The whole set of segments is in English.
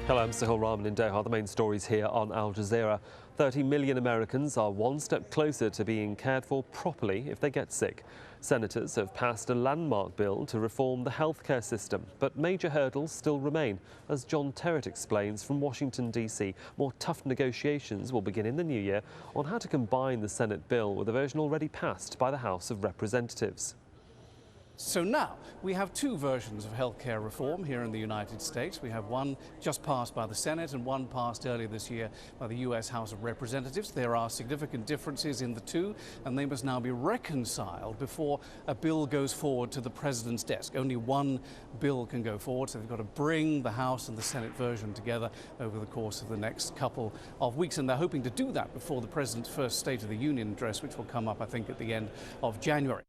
Hello, I'm Sahil Rahman in Doha. The main stories here on Al Jazeera. 30 million Americans are one step closer to being cared for properly if they get sick. Senators have passed a landmark bill to reform the healthcare system, but major hurdles still remain. As John Terrett explains from Washington, D.C., more tough negotiations will begin in the new year on how to combine the Senate bill with a version already passed by the House of Representatives. So now we have two versions of healthcare reform here in the United States. We have one just passed by the Senate and one passed earlier this year by the U.S. House of Representatives. There are significant differences in the two, and they must now be reconciled before a bill goes forward to the President's desk. Only one bill can go forward, so they've got to bring the House and the Senate version together over the course of the next couple of weeks, and they're hoping to do that before the President's first State of the Union address, which will come up, I think, at the end of January.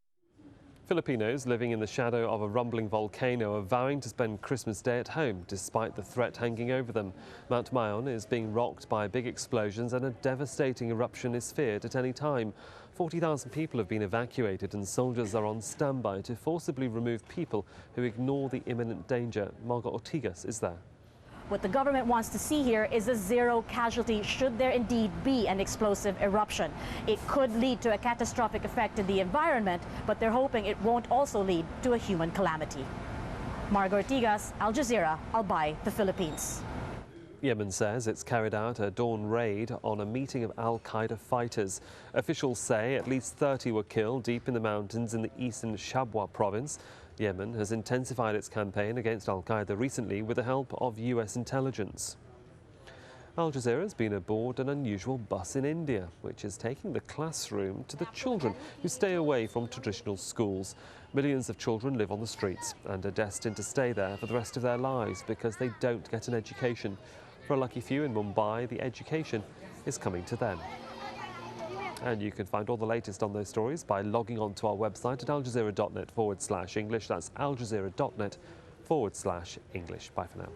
Filipinos living in the shadow of a rumbling volcano are vowing to spend Christmas Day at home despite the threat hanging over them. Mount Mayon is being rocked by big explosions and a devastating eruption is feared at any time. 40,000 people have been evacuated and soldiers are on standby to forcibly remove people who ignore the imminent danger. Margot Ortigas is there. What the government wants to see here is a zero casualty should there indeed be an explosive eruption. It could lead to a catastrophic effect in the environment, but they're hoping it won't also lead to a human calamity. Margot Ortigas, Al Jazeera, Albay, the Philippines. Yemen says it's carried out a dawn raid on a meeting of al-Qaeda fighters. Officials say at least 30 were killed deep in the mountains in the eastern Shabwa province. Yemen has intensified its campaign against al-Qaeda recently with the help of US intelligence. Al Jazeera has been aboard an unusual bus in India, which is taking the classroom to the children who stay away from traditional schools. Millions of children live on the streets and are destined to stay there for the rest of their lives because they don't get an education. For a lucky few in Mumbai, the education is coming to them. And you can find all the latest on those stories by logging on to our website at aljazeera.net/English. That's aljazeera.net/English. Bye for now.